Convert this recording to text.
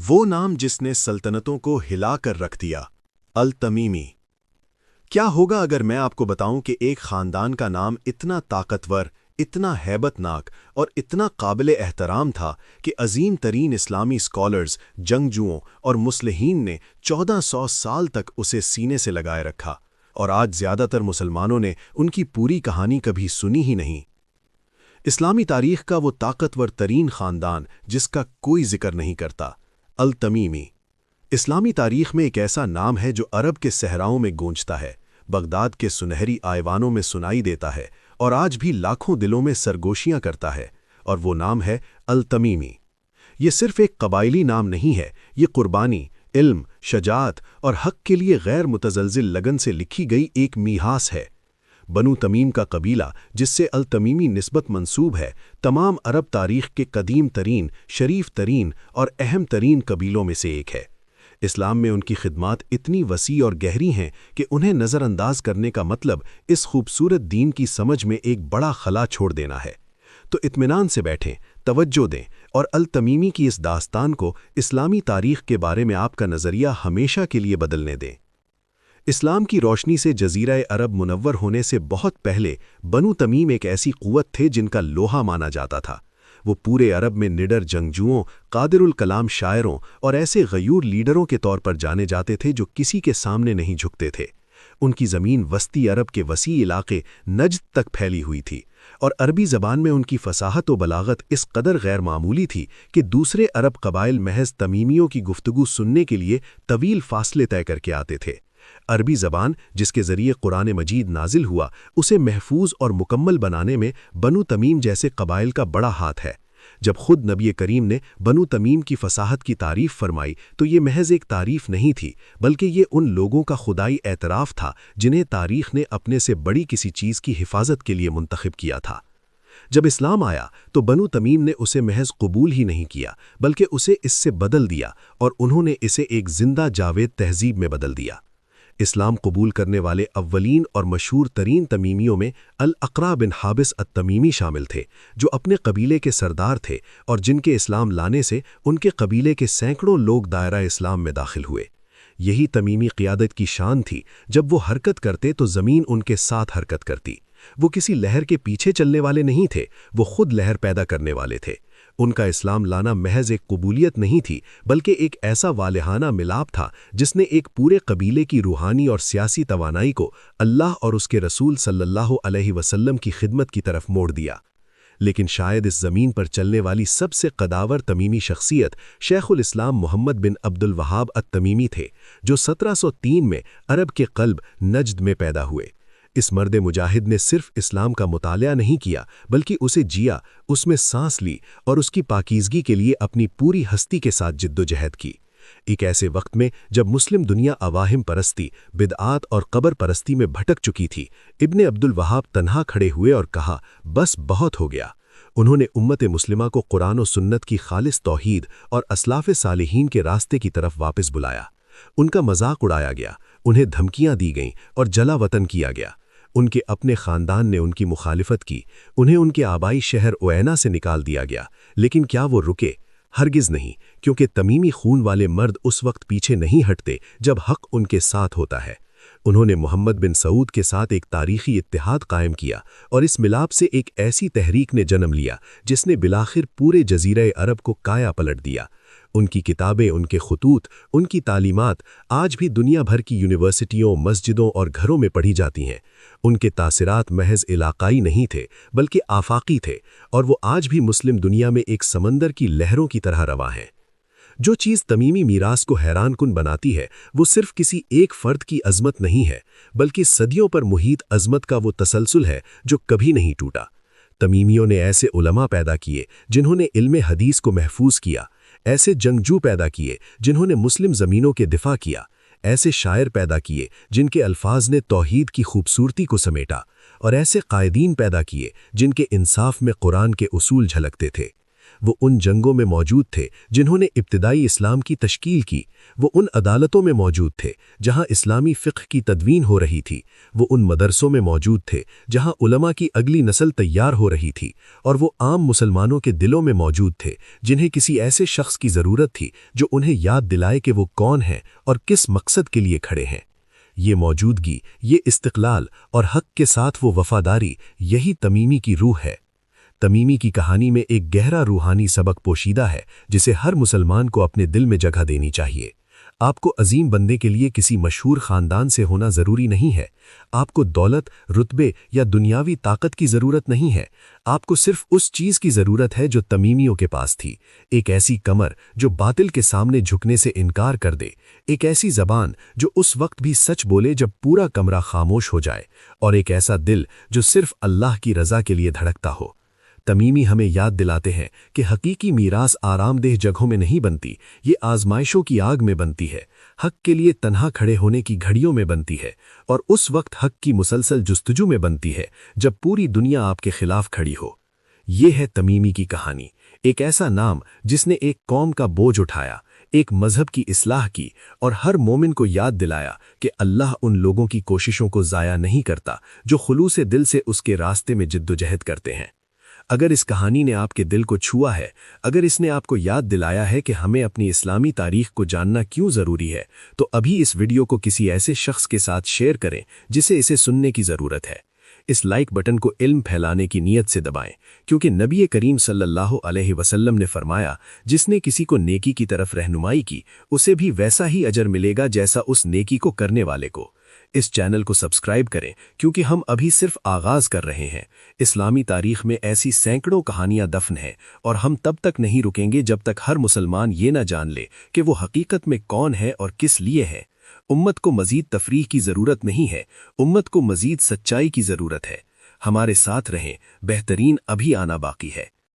وہ نام جس نے سلطنتوں کو ہلا کر رکھ دیا، التمیمی۔ کیا ہوگا اگر میں آپ کو بتاؤں کہ ایک خاندان کا نام اتنا طاقتور، اتنا ہیبت ناک اور اتنا قابل احترام تھا کہ عظیم ترین اسلامی اسکالرز، جنگجوؤں اور مصلحین نے 1400 سال تک اسے سینے سے لگائے رکھا، اور آج زیادہ تر مسلمانوں نے ان کی پوری کہانی کبھی سنی ہی نہیں۔ اسلامی تاریخ کا وہ طاقتور ترین خاندان جس کا کوئی ذکر نہیں کرتا، التمیمی۔ اسلامی تاریخ میں ایک ایسا نام ہے جو عرب کے صحراؤں میں گونجتا ہے، بغداد کے سنہری آئیوانوں میں سنائی دیتا ہے، اور آج بھی لاکھوں دلوں میں سرگوشیاں کرتا ہے، اور وہ نام ہے التمیمی۔ یہ صرف ایک قبائلی نام نہیں ہے، یہ قربانی، علم، شجاعت اور حق کے لیے غیر متزلزل لگن سے لکھی گئی ایک میراث ہے۔ بنو تمیم کا قبیلہ، جس سے التمیمی نسبت منسوب ہے، تمام عرب تاریخ کے قدیم ترین، شریف ترین اور اہم ترین قبیلوں میں سے ایک ہے۔ اسلام میں ان کی خدمات اتنی وسیع اور گہری ہیں کہ انہیں نظر انداز کرنے کا مطلب اس خوبصورت دین کی سمجھ میں ایک بڑا خلا چھوڑ دینا ہے۔ تو اطمینان سے بیٹھیں، توجہ دیں، اور التمیمی کی اس داستان کو اسلامی تاریخ کے بارے میں آپ کا نظریہ ہمیشہ کے لیے بدلنے دیں۔ اسلام کی روشنی سے جزیرہ عرب منور ہونے سے بہت پہلے بنو تمیم ایک ایسی قوت تھے جن کا لوہا مانا جاتا تھا۔ وہ پورے عرب میں نڈر جنگجوؤں، قادر الکلام شاعروں اور ایسے غیور لیڈروں کے طور پر جانے جاتے تھے جو کسی کے سامنے نہیں جھکتے تھے۔ ان کی زمین وسطی عرب کے وسیع علاقے نجد تک پھیلی ہوئی تھی، اور عربی زبان میں ان کی فصاحت و بلاغت اس قدر غیر معمولی تھی کہ دوسرے عرب قبائل محض تمیمیوں کی گفتگو سننے کے لیے طویل فاصلے طے کر کے آتے تھے۔ عربی زبان، جس کے ذریعے قرآن مجید نازل ہوا، اسے محفوظ اور مکمل بنانے میں بنو تمیم جیسے قبائل کا بڑا ہاتھ ہے۔ جب خود نبی کریم نے بنو تمیم کی فصاحت کی تعریف فرمائی تو یہ محض ایک تعریف نہیں تھی، بلکہ یہ ان لوگوں کا خدائی اعتراف تھا جنہیں تاریخ نے اپنے سے بڑی کسی چیز کی حفاظت کے لیے منتخب کیا تھا۔ جب اسلام آیا تو بنو تمیم نے اسے محض قبول ہی نہیں کیا، بلکہ اسے اس سے بدل دیا، اور انہوں نے اسے ایک زندہ جاوید تہذیب میں بدل دیا۔ اسلام قبول کرنے والے اولین اور مشہور ترین تمیمیوں میں الاقرع بن حابس التمیمی شامل تھے، جو اپنے قبیلے کے سردار تھے اور جن کے اسلام لانے سے ان کے قبیلے کے سینکڑوں لوگ دائرہ اسلام میں داخل ہوئے۔ یہی تمیمی قیادت کی شان تھی، جب وہ حرکت کرتے تو زمین ان کے ساتھ حرکت کرتی۔ وہ کسی لہر کے پیچھے چلنے والے نہیں تھے، وہ خود لہر پیدا کرنے والے تھے۔ ان کا اسلام لانا محض ایک قبولیت نہیں تھی، بلکہ ایک ایسا والہانہ ملاپ تھا جس نے ایک پورے قبیلے کی روحانی اور سیاسی توانائی کو اللہ اور اس کے رسول صلی اللہ علیہ وسلم کی خدمت کی طرف موڑ دیا۔ لیکن شاید اس زمین پر چلنے والی سب سے قداور تمیمی شخصیت شیخ الاسلام محمد بن عبد الوہاب التمیمی تھے، جو 1703 میں عرب کے قلب نجد میں پیدا ہوئے۔ اس مرد مجاہد نے صرف اسلام کا مطالعہ نہیں کیا، بلکہ اسے جیا، اس میں سانس لی، اور اس کی پاکیزگی کے لیے اپنی پوری ہستی کے ساتھ جد و جہد کی۔ ایک ایسے وقت میں جب مسلم دنیا اواہم پرستی، بدعات اور قبر پرستی میں بھٹک چکی تھی، ابن عبد الوہاب تنہا کھڑے ہوئے اور کہا، بس بہت ہو گیا۔ انہوں نے امت مسلمہ کو قرآن و سنت کی خالص توحید اور اسلاف صالحین کے راستے کی طرف واپس بلایا۔ ان کا مذاق اڑایا گیا، انہیں دھمکیاں دی گئیں اور جلا وطن کیا گیا۔ ان کے اپنے خاندان نے ان کی مخالفت کی، انہیں ان کے آبائی شہر اوینا سے نکال دیا گیا، لیکن کیا وہ رکے؟ ہرگز نہیں، کیونکہ تمیمی خون والے مرد اس وقت پیچھے نہیں ہٹتے جب حق ان کے ساتھ ہوتا ہے۔ انہوں نے محمد بن سعود کے ساتھ ایک تاریخی اتحاد قائم کیا، اور اس ملاپ سے ایک ایسی تحریک نے جنم لیا جس نے بالآخر پورے جزیرہ عرب کو کایا پلٹ دیا۔ ان کی کتابیں، ان کے خطوط، ان کی تعلیمات آج بھی دنیا بھر کی یونیورسٹیوں، مسجدوں اور گھروں میں پڑھی جاتی ہیں۔ ان کے تاثرات محض علاقائی نہیں تھے، بلکہ آفاقی تھے، اور وہ آج بھی مسلم دنیا میں ایک سمندر کی لہروں کی طرح رواں ہیں۔ جو چیز تمیمی میراث کو حیران کن بناتی ہے، وہ صرف کسی ایک فرد کی عظمت نہیں ہے، بلکہ صدیوں پر محیط عظمت کا وہ تسلسل ہے جو کبھی نہیں ٹوٹا۔ تمیمیوں نے ایسے علماء پیدا کیے جنہوں نے علم حدیث کو محفوظ کیا، ایسے جنگجو پیدا کیے جنہوں نے مسلم زمینوں کے دفاع کیا، ایسے شاعر پیدا کیے جن کے الفاظ نے توحید کی خوبصورتی کو سمیٹا، اور ایسے قائدین پیدا کیے جن کے انصاف میں قرآن کے اصول جھلکتے تھے۔ وہ ان جنگوں میں موجود تھے جنہوں نے ابتدائی اسلام کی تشکیل کی، وہ ان عدالتوں میں موجود تھے جہاں اسلامی فقہ کی تدوین ہو رہی تھی، وہ ان مدرسوں میں موجود تھے جہاں علماء کی اگلی نسل تیار ہو رہی تھی، اور وہ عام مسلمانوں کے دلوں میں موجود تھے جنہیں کسی ایسے شخص کی ضرورت تھی جو انہیں یاد دلائے کہ وہ کون ہیں اور کس مقصد کے لیے کھڑے ہیں۔ یہ موجودگی، یہ استقلال اور حق کے ساتھ وہ وفاداری، یہی تمیمی کی روح ہے۔ تمیمی کی کہانی میں ایک گہرا روحانی سبق پوشیدہ ہے جسے ہر مسلمان کو اپنے دل میں جگہ دینی چاہیے۔ آپ کو عظیم بندے کے لیے کسی مشہور خاندان سے ہونا ضروری نہیں ہے، آپ کو دولت، رتبے یا دنیاوی طاقت کی ضرورت نہیں ہے، آپ کو صرف اس چیز کی ضرورت ہے جو تمیمیوں کے پاس تھی، ایک ایسی کمر جو باطل کے سامنے جھکنے سے انکار کر دے، ایک ایسی زبان جو اس وقت بھی سچ بولے جب پورا کمرہ خاموش ہو جائے، اور ایک ایسا دل جو صرف اللہ کی رضا کے لیے دھڑکتا ہو۔ تمیمی ہمیں یاد دلاتے ہیں کہ حقیقی میراث آرام دہ جگہوں میں نہیں بنتی، یہ آزمائشوں کی آگ میں بنتی ہے، حق کے لیے تنہا کھڑے ہونے کی گھڑیوں میں بنتی ہے، اور اس وقت حق کی مسلسل جستجو میں بنتی ہے جب پوری دنیا آپ کے خلاف کھڑی ہو۔ یہ ہے تمیمی کی کہانی، ایک ایسا نام جس نے ایک قوم کا بوجھ اٹھایا، ایک مذہب کی اصلاح کی، اور ہر مومن کو یاد دلایا کہ اللہ ان لوگوں کی کوششوں کو ضائع نہیں کرتا جو خلوص دل سے اس کے راستے میں جدوجہد کرتے ہیں۔ اگر اس کہانی نے آپ کے دل کو چھوا ہے، اگر اس نے آپ کو یاد دلایا ہے کہ ہمیں اپنی اسلامی تاریخ کو جاننا کیوں ضروری ہے، تو ابھی اس ویڈیو کو کسی ایسے شخص کے ساتھ شیئر کریں جسے اسے سننے کی ضرورت ہے۔ اس لائک بٹن کو علم پھیلانے کی نیت سے دبائیں، کیونکہ نبی کریم صلی اللہ علیہ وسلم نے فرمایا، جس نے کسی کو نیکی کی طرف رہنمائی کی، اسے بھی ویسا ہی اجر ملے گا جیسا اس نیکی کو کرنے والے کو۔ اس چینل کو سبسکرائب کریں کیونکہ ہم ابھی صرف آغاز کر رہے ہیں۔ اسلامی تاریخ میں ایسی سینکڑوں کہانیاں دفن ہیں، اور ہم تب تک نہیں رکیں گے جب تک ہر مسلمان یہ نہ جان لے کہ وہ حقیقت میں کون ہے اور کس لیے ہے۔ امت کو مزید تفریح کی ضرورت نہیں ہے، امت کو مزید سچائی کی ضرورت ہے۔ ہمارے ساتھ رہیں، بہترین ابھی آنا باقی ہے۔